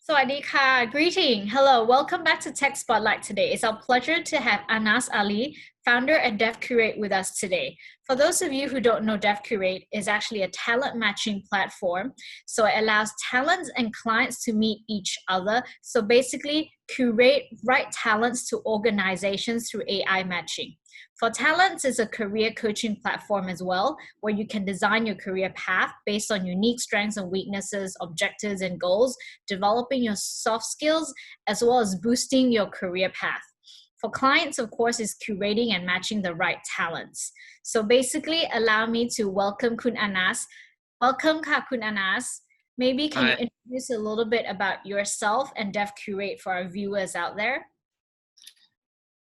Sawadika, greeting. Hello, welcome back to Tech Spotlight today. It's our pleasure to have Aanas Ali, founder at Devcurate, with us today. For those of you who don't know, Devcurate is actually a talent matching platform. So it allows talents and clients to meet each other. So basically, curate right talents to organizations through AI matching. For talents, it's a career coaching platform as well, where you can design your career path based on unique strengths and weaknesses, objectives and goals, developing your soft skills, as well as boosting your career path. For clients, of course, is curating and matching the right talents. So basically, allow me to welcome Kun Aanas. Welcome, Kun Aanas. Maybe can you introduce a little bit about yourself and Devcurate for our viewers out there?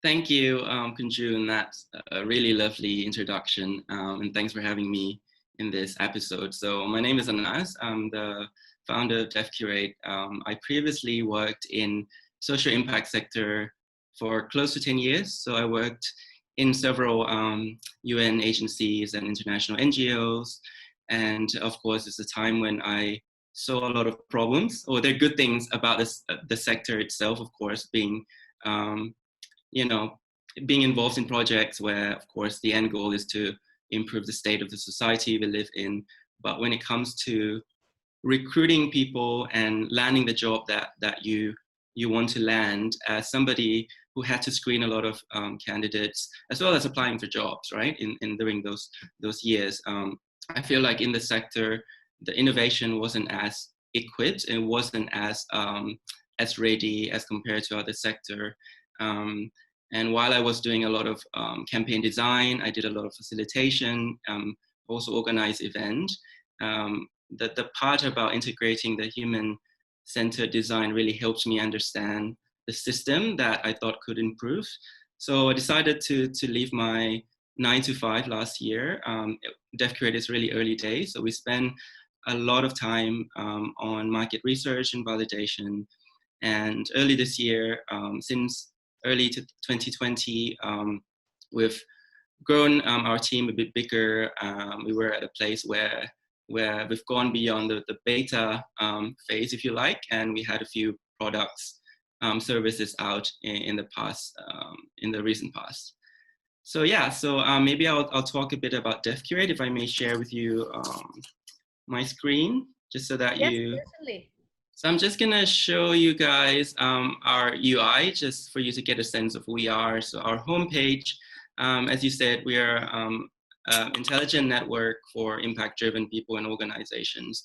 Thank you, Kunjun. That's a really lovely introduction, and thanks for having me in this episode. So my name is Aanas. I'm the founder of Devcurate. I previously worked in social impact sector for close to 10 years. So I worked in several UN agencies and international NGOs. And of course, it's a time when I saw a lot of problems, or there are good things about this, the sector itself, of course, being being involved in projects where, of course, the end goal is to improve the state of the society we live in. But when it comes to recruiting people and landing the job that you want to land, as somebody who had to screen a lot of candidates, as well as applying for jobs, right, in during those years, I feel like in the sector, the innovation wasn't as equipped, it wasn't as ready as compared to other sector. And while I was doing a lot of campaign design, I did a lot of facilitation, also organized events. The part about integrating the human-centered design really helped me understand the system that I thought could improve. So I decided to leave my 9 to 5 last year. Devcurate is really early days, so we spent a lot of time on market research and validation. And early this year, since early to 2020, we've grown our team a bit bigger. We were at a place where we've gone beyond the beta phase, if you like, and we had a few products, services out in the past, in the recent past. So yeah, maybe I'll talk a bit about Devcurate, if I may share with you my screen, just so that you... Certainly. So I'm just gonna show you guys our UI, just for you to get a sense of who we are. So our homepage, as you said, we are an intelligent network for impact-driven people and organizations.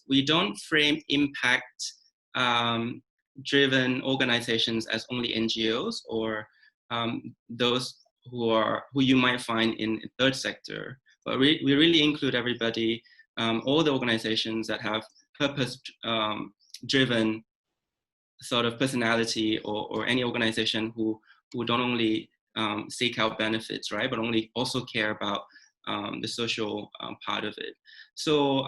We don't frame impact-driven organizations as only NGOs or those who you might find in third sector, but we really include everybody, all the organizations that have purpose driven sort of personality, or any organization who don't only seek out benefits, right, but also care about the social part of it. So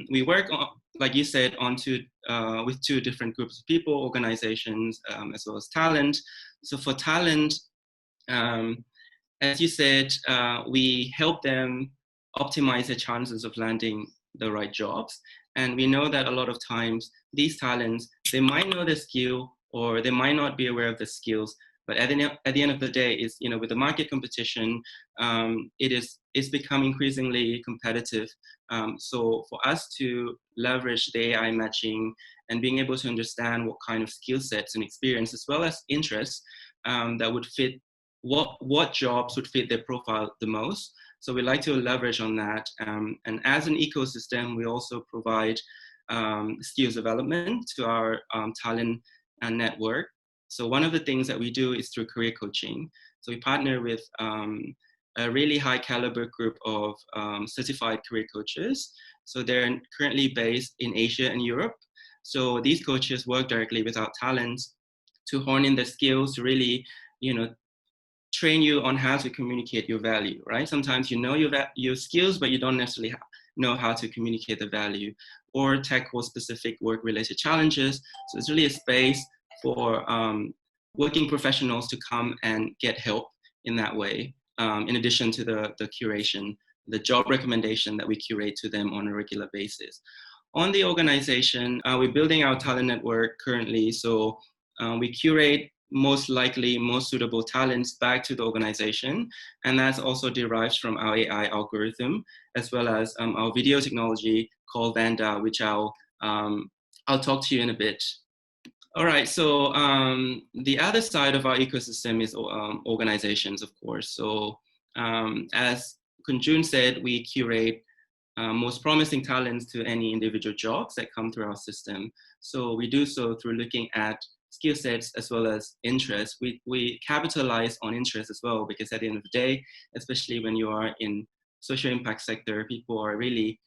we work on, like you said, with 2 different groups of people, organizations, as well as talent. So for talent, as you said, we help them optimize their chances of landing the right jobs. And we know that a lot of times these talents, they might know the skill or they might not be aware of the skills, but at the end of the day, is, with the market competition, it's become increasingly competitive. So for us to leverage the AI matching and being able to understand what kind of skill sets and experience, as well as interests, that would fit what jobs would fit their profile the most. So we like to leverage on that. And as an ecosystem, we also provide skills development to our talent and network. So one of the things that we do is through career coaching. So we partner with a really high caliber group of certified career coaches. So they're currently based in Asia and Europe. So these coaches work directly with our talents to hone in the skills to really, train you on how to communicate your value, right? Sometimes you know your skills, but you don't necessarily know how to communicate the value, or tackle specific work-related challenges. So it's really a space for working professionals to come and get help in that way, in addition to the curation, the job recommendation that we curate to them on a regular basis. on the organization, we're building our talent network currently. So we curate most likely most suitable talents back to the organization. And that's also derives from our AI algorithm, as well as our video technology called Vanda, which I'll talk to you in a bit. All right, so the other side of our ecosystem is organizations, of course. So as Kunjun said, we curate most promising talents to any individual jobs that come through our system. So we do so through looking at skill sets as well as interests. We capitalize on interest as well, because at the end of the day, especially when you are in social impact sector, people are really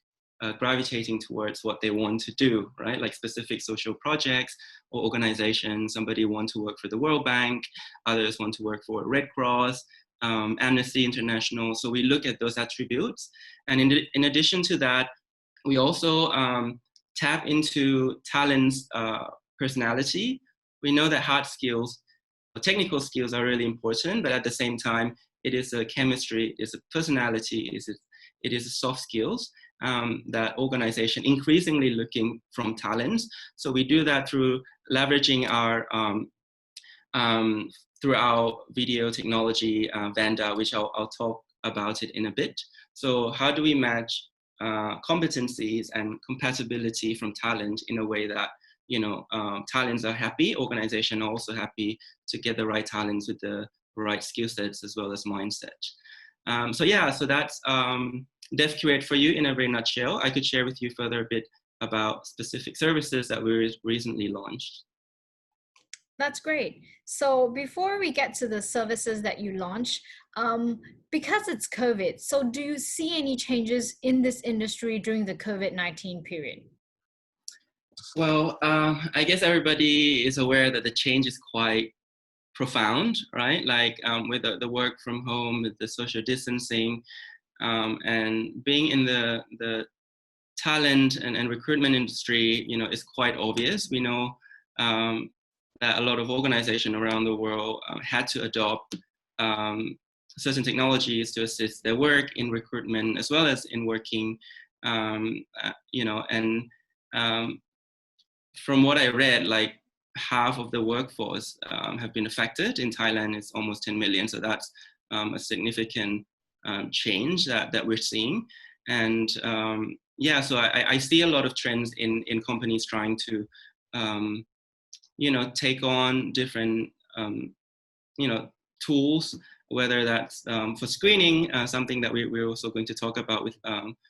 gravitating towards what they want to do, right? Like specific social projects or organizations. Somebody wants to work for the World Bank, others want to work for Red Cross, Amnesty International. So we look at those attributes. And in addition to that, we also tap into talent's personality. We know that hard skills, technical skills are really important, but at the same time, it is a chemistry, it's a personality, it is a soft skills that organization increasingly looking from talents. So we do that through leveraging our through our video technology, Vanda, which I'll talk about it in a bit. So how do we match competencies and compatibility from talent in a way that talents are happy, organization are also happy to get the right talents with the right skill sets as well as mindset. So that's Devcurate for you in a very nutshell. I could share with you further a bit about specific services that we recently launched. That's great. So before we get to the services that you launched, because it's COVID, so do you see any changes in this industry during the COVID-19 period? Well, I guess everybody is aware that the change is quite profound, right? Like with the work from home, with the social distancing, and being in the talent and recruitment industry, is quite obvious. We know that a lot of organizations around the world had to adopt certain technologies to assist their work in recruitment as well as in working, from what I read, like half of the workforce have been affected. In Thailand, it's almost 10 million. So that's a significant change that we're seeing. And so I see a lot of trends in companies trying to, take on different, tools, whether that's for screening, something that we're also going to talk about with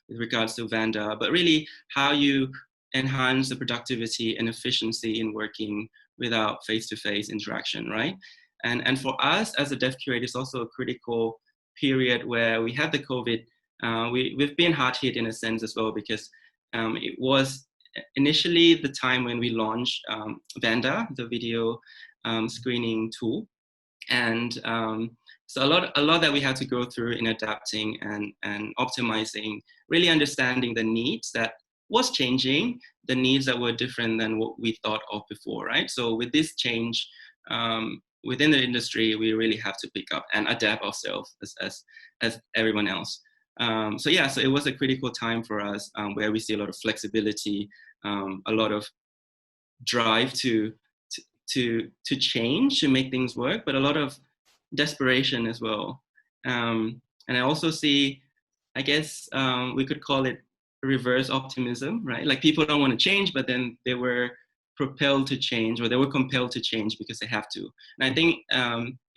regards to Vanda, but really how you enhance the productivity and efficiency in working without face-to-face interaction, right? And for us as a Devcurate, it's also a critical period where we had the COVID. We've been hard hit in a sense as well, because it was initially the time when we launched Vanda, the video screening tool. And so a lot that we had to go through in adapting and optimizing, really understanding the needs that was changing, the needs that were different than what we thought of before, right? So with this change within the industry, we really have to pick up and adapt ourselves as everyone else. So it was a critical time for us where we see a lot of flexibility, a lot of drive to change, to make things work, but a lot of desperation as well. And I also see, I guess we could call it reverse optimism, right? Like people don't want to change, but then they were propelled to change, or they were compelled to change because they have to. And I think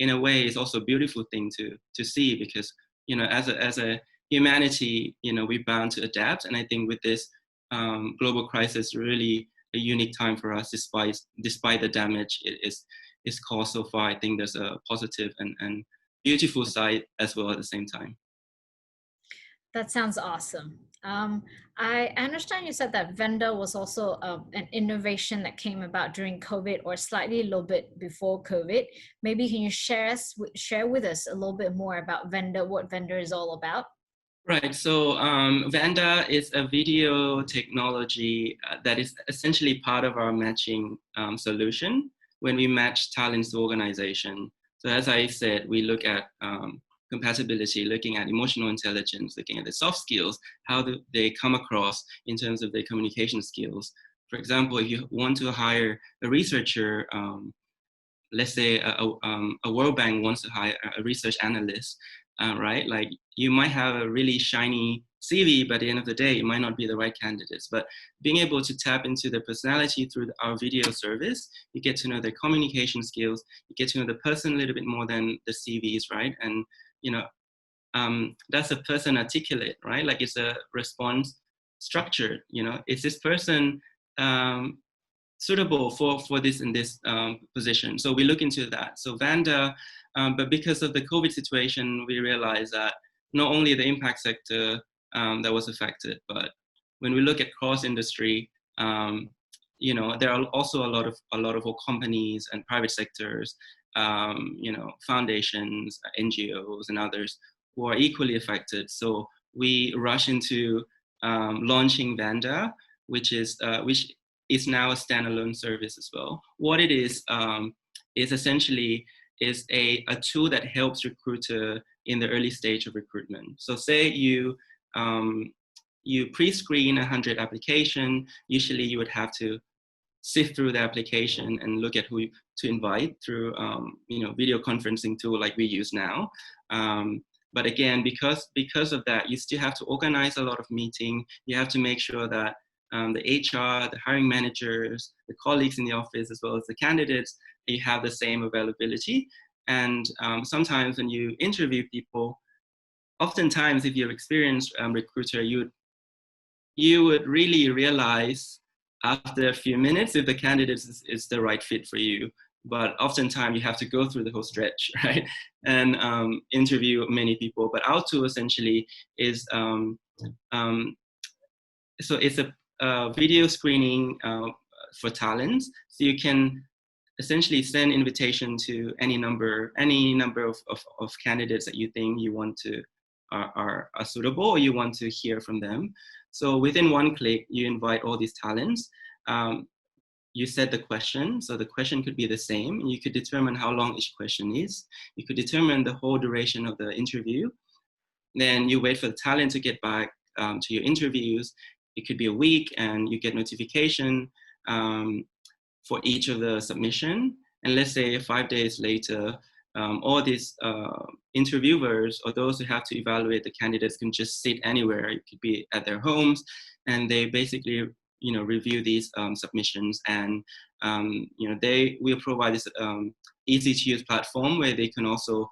in a way it's also a beautiful thing to see, because as a humanity, we're bound to adapt. And I think with this global crisis, really a unique time for us, despite the damage it is caused so far. I think there's a positive and beautiful side as well at the same time. That sounds awesome. I understand you said that Vanda was also an innovation that came about during COVID, or slightly a little bit before COVID. Maybe can you share with us a little bit more about Vanda, what Vanda is all about? Right, so Vanda is a video technology that is essentially part of our matching solution when we match talents to organization. So as I said, we look at compatibility, looking at emotional intelligence, looking at the soft skills, how do they come across in terms of their communication skills. For example, if you want to hire a researcher, let's say a World Bank wants to hire a research analyst, right? Like you might have a really shiny CV, but at the end of the day, it might not be the right candidates. But being able to tap into their personality through our video service, you get to know their communication skills, you get to know the person a little bit more than the CVs, right? And, you know, that's a person articulate, right? Like it's a response structured, you know, is this person suitable for this and this position? So we look into that. So Vanda, but because of the COVID situation, we realized that not only the impact sector that was affected, but when we look at cross industry, you know, there are also a lot of companies and private sectors, you know, foundations, NGOs, and others who are equally affected. So we rush into launching Vanda, which is now a standalone service as well. What it is essentially is a tool that helps recruiter in the early stage of recruitment. So say you pre-screen 100 application, usually you would have to sift through the application and look at who to invite through you know, video conferencing tool like we use now. But again, because of that, you still have to organize a lot of meeting. You have to make sure that the HR, the hiring managers, the colleagues in the office, as well as the candidates, you have the same availability. And sometimes when you interview people, oftentimes if you're an experienced recruiter, you would really realize after a few minutes if the candidate is the right fit for you. But oftentimes you have to go through the whole stretch, right? And interview many people. But our tool essentially is, so it's a video screening for talents. So you can essentially send invitation to any number of candidates that you think you want to are suitable, or you want to hear from them. So within one click, you invite all these talents. You set the question, so the question could be the same. You could determine how long each question is. You could determine the whole duration of the interview. Then you wait for the talent to get back to your interviews. It could be a week, and you get notification for each of the submission. And let's say 5 days later, all these interviewers or those who have to evaluate the candidates can just sit anywhere. It could be at their homes, and they basically, you know, review these submissions, and you know, they will provide this easy to use platform where they can also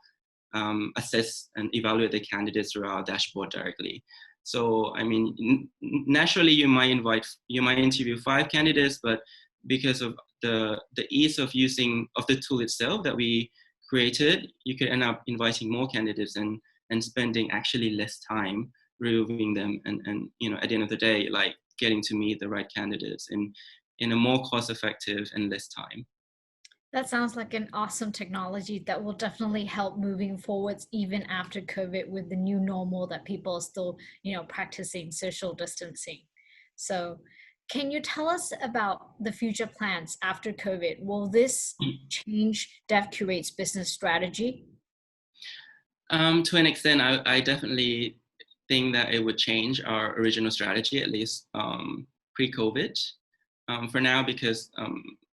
assess and evaluate the candidates through our dashboard directly. So I mean, naturally you might interview 5 candidates, but because of the ease of using of the tool itself that we created, you could end up inviting more candidates and spending actually less time reviewing them, and you know, at the end of the day, like getting to meet the right candidates in a more cost-effective and less time. That sounds like an awesome technology that will definitely help moving forwards even after COVID, with the new normal that people are still, you know, practicing social distancing. So can you tell us about the future plans after COVID? Will this change Devcurate's business strategy? To an extent, I definitely think that it would change our original strategy, at least pre-COVID. For now, because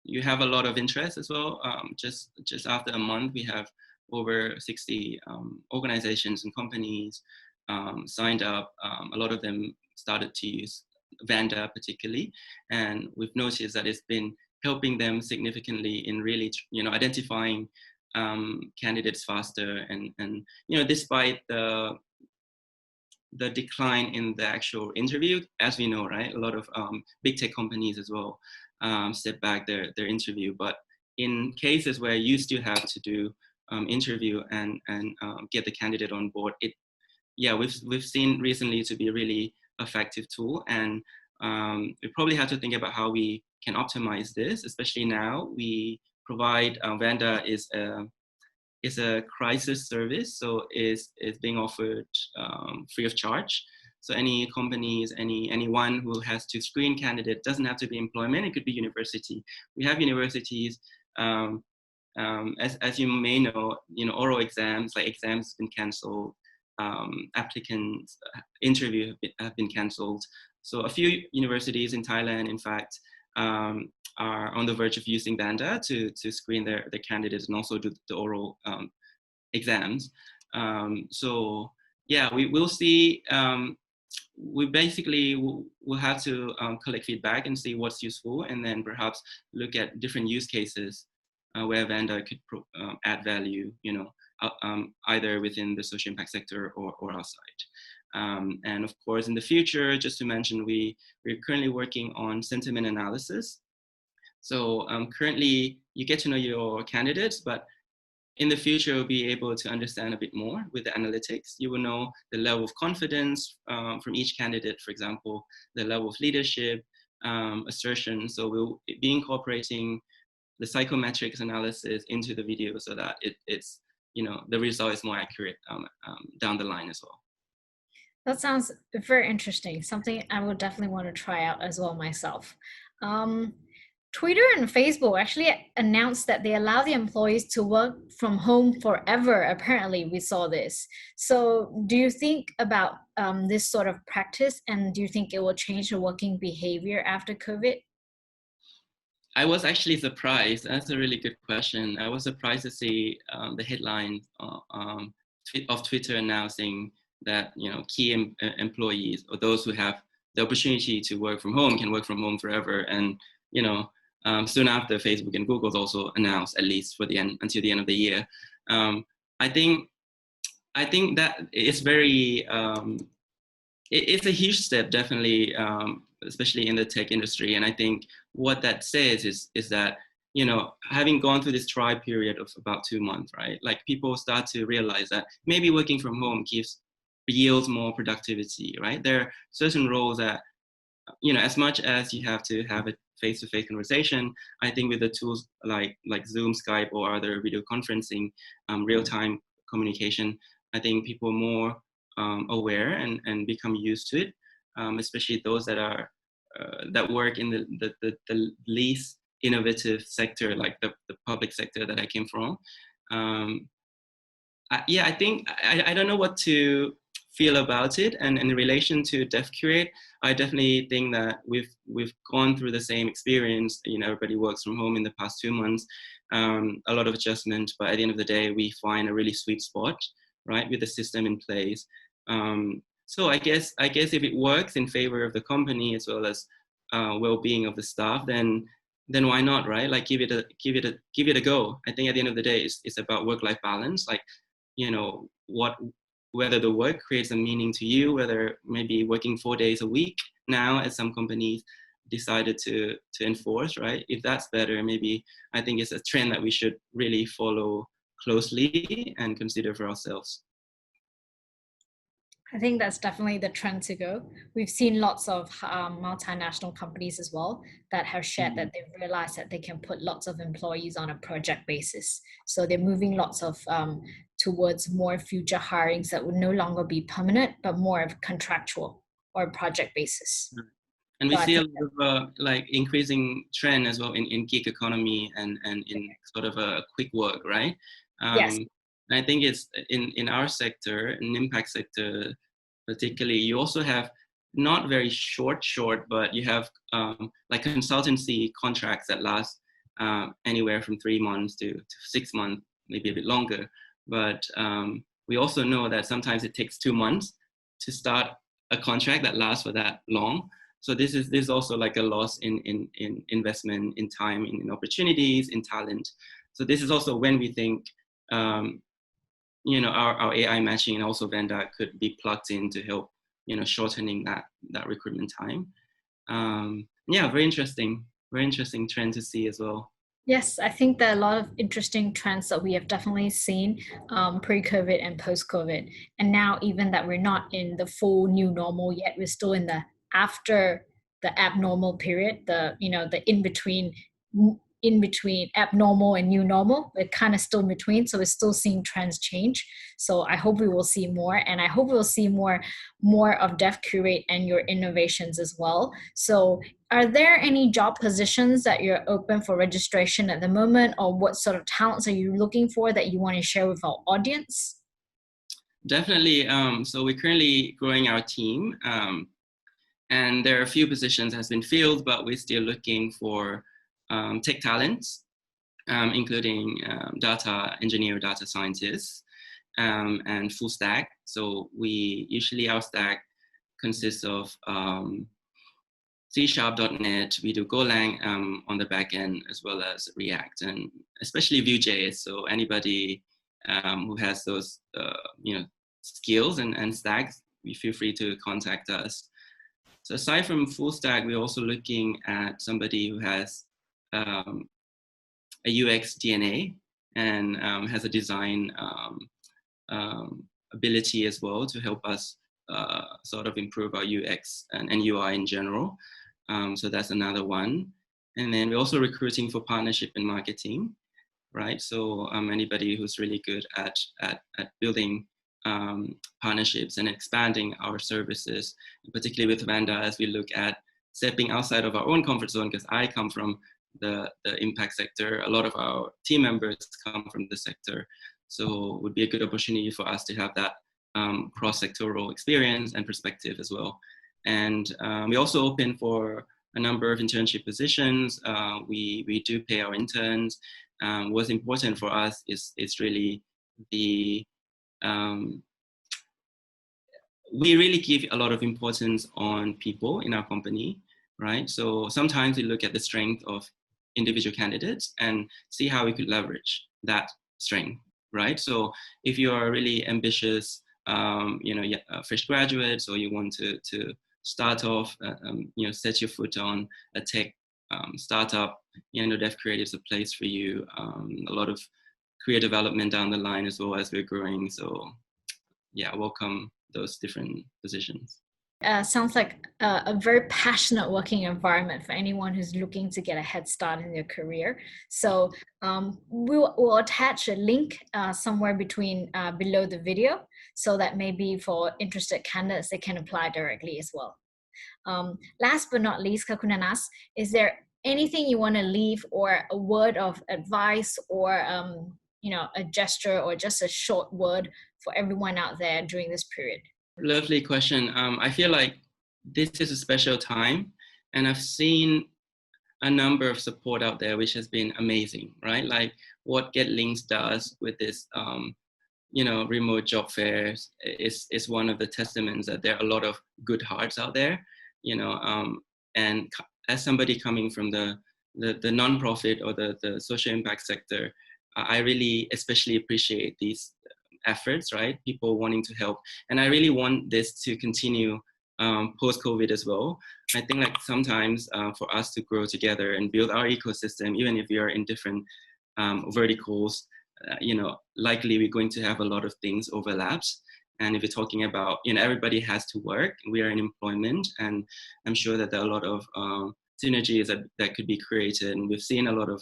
you have a lot of interest as well. Just after a month, we have over 60 organizations and companies signed up. A lot of them started to use Vanda particularly, and we've noticed that it's been helping them significantly in really, you know, identifying candidates faster, and you know, despite the decline in the actual interview, as we know, right? A lot of big tech companies as well step back their interview. But in cases where you still have to do interview and get the candidate on board, we've seen recently to be a really effective tool, and we probably have to think about how we can optimize this, especially now. We provide Vanda is a crisis service, so it's being offered free of charge. So any companies, anyone who has to screen candidate, doesn't have to be employment, it could be university. We have universities as you may know, oral exams, like exams have been cancelled, applicants interview have been cancelled. So a few universities in Thailand, in fact, are on the verge of using Vanda to screen their candidates and also do the oral exams. So yeah, we will see. We basically will have to collect feedback and see what's useful, and then perhaps look at different use cases where Vanda could add value, either within the social impact sector or outside. And of course, in the future, just to mention, we're currently working on sentiment analysis. So currently, you get to know your candidates, but in the future, you'll be able to understand a bit more with the analytics. You will know the level of confidence from each candidate, for example, the level of leadership, assertion. So we'll be incorporating the psychometrics analysis into the video so that it's the result is more accurate down the line as well. That sounds very interesting. Something I would definitely want to try out as well myself. Twitter and Facebook actually announced that they allow the employees to work from home forever. Apparently, we saw this. So do you think about this sort of practice, and do you think it will change the working behavior after COVID? I was actually surprised. That's a really good question. I was surprised to see the headline of Twitter announcing that key employees, or those who have the opportunity to work from home, can work from home forever. And soon after, Facebook and Google also announced, at least for until the end of the year. I think that it's very it's a huge step, definitely, especially in the tech industry. And I think what that says is that having gone through this trial period of about 2 months, right? Like, people start to realize that maybe working from home yields more productivity, right? There are certain roles that as much as you have to have a face-to-face conversation, I think with the tools like Zoom, Skype, or other video conferencing, real-time communication, I think people are more aware and become used to it, especially those that work in the least innovative sector, like the public sector that I came from. I think I don't know what to feel about it. And in relation to Devcurate, I definitely think that we've gone through the same experience. Everybody works from home in the past 2 months, a lot of adjustment, but at the end of the day, we find a really sweet spot, right, with the system in place. So I guess if it works in favor of the company as well as well-being of the staff, then why not, right? Like, give it a go. I think at the end of the day, it's about work-life balance. Like, whether the work creates a meaning to you, whether maybe working 4 days a week now, as some companies decided to enforce, right? If that's better, maybe I think it's a trend that we should really follow closely and consider for ourselves. I think that's definitely the trend to go. We've seen lots of multinational companies as well that have shared that they've realized that they can put lots of employees on a project basis. So they're moving lots of towards more future hirings that would no longer be permanent, but more of contractual or project basis. And we see a lot of like increasing trend as well in gig economy and in sort of a quick work, right? Yes. And I think it's in our sector, in impact sector particularly, you also have not very short, but you have like consultancy contracts that last anywhere from 3 months to 6 months, maybe a bit longer. But we also know that sometimes it takes 2 months to start a contract that lasts for that long. So this is also like a loss in investment, in time, in opportunities, in talent. So this is also when we think our AI matching and also Vanda could be plugged in to help shortening that recruitment time. Very interesting trend to see as well. Yes, I think there are a lot of interesting trends that we have definitely seen pre-COVID and post-COVID. And now, even that we're not in the full new normal yet, we're still in the after the abnormal period, the in-between in between abnormal and new normal. We're kind of still in between, so we're still seeing trends change. So I hope we will see more, and I hope we'll see more of Devcurate and your innovations as well. So are there any job positions that you're open for registration at the moment, or what sort of talents are you looking for that you want to share with our audience? Definitely. So we're currently growing our team, and there are a few positions has been filled, but we're still looking for tech talents, including data engineer, data scientists, and full stack. So our stack consists of C#.NET. We do Golang on the back end, as well as React, and especially Vue.js. So anybody who has those skills and stacks, we feel free to contact us. So aside from full stack, we're also looking at somebody who has a UX DNA and has a design ability as well to help us sort of improve our UX and UI in general. So that's another one. And then we're also recruiting for partnership and marketing, right? So anybody who's really good at building partnerships and expanding our services, particularly with Vanda, as we look at stepping outside of our own comfort zone, because I come from the impact sector. A lot of our team members come from the sector. So it would be a good opportunity for us to have that cross-sectoral experience and perspective as well. And we also open for a number of internship positions. We do pay our interns. What's important for us is really we really give a lot of importance on people in our company, right? So sometimes we look at the strength of individual candidates and see how we could leverage that strength, right? So if you are really ambitious, fresh graduates, or you want to start off, set your foot on a tech startup, Devcurate is a place for you. A lot of career development down the line as well as we're growing. So yeah, welcome those different positions. Sounds like a very passionate working environment for anyone who's looking to get a head start in their career. So we'll attach a link somewhere between below the video, so that maybe for interested candidates, they can apply directly as well. Last but not least, Kakunanas, is there anything you want to leave, or a word of advice, or a gesture, or just a short word for everyone out there during this period? Lovely question. I feel like this is a special time, and I've seen a number of support out there, which has been amazing, right? Like what GetLinks does with this, remote job fairs is one of the testaments that there are a lot of good hearts out there, and as somebody coming from the nonprofit or the social impact sector, I really especially appreciate these efforts, right? People wanting to help. And I really want this to continue post-COVID as well. I think like sometimes for us to grow together and build our ecosystem, even if we are in different verticals, likely we're going to have a lot of things overlaps. And if you're talking about, everybody has to work, we are in employment, and I'm sure that there are a lot of synergies that could be created. And we've seen a lot of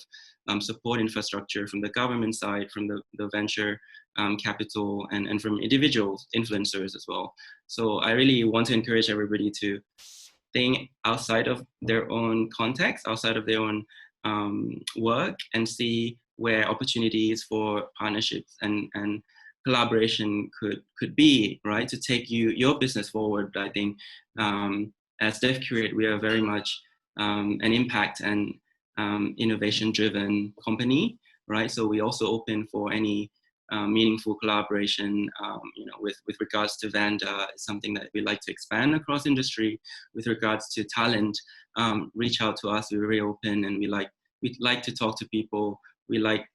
support infrastructure from the government side, from the venture capital, and from individuals, influencers as well. So I really want to encourage everybody to think outside of their own context, outside of their own work, and see where opportunities for partnerships and collaboration could be, right, to take your business forward. I think as Devcurate, we are very much an impact and innovation-driven company, right? So we also open for any meaningful collaboration, with regards to Vanda. It's something that we like to expand across industry. With regards to talent, reach out to us. We're very open, and we like to talk to people. We like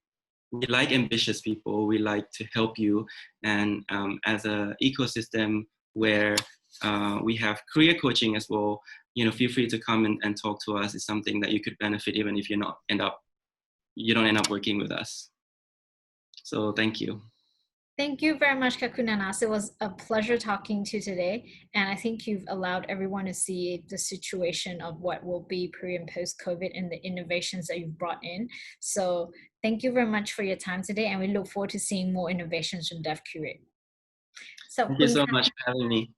ambitious people. We like to help you. And as an ecosystem where we have career coaching as well, feel free to come and talk to us. It's something that you could benefit even if you don't end up working with us. So thank you. Thank you very much, Kakunanas. It was a pleasure talking to you today. And I think you've allowed everyone to see the situation of what will be pre and post COVID and the innovations that you've brought in. So thank you very much for your time today. And we look forward to seeing more innovations from Devcurate. So Thank you so much for having me.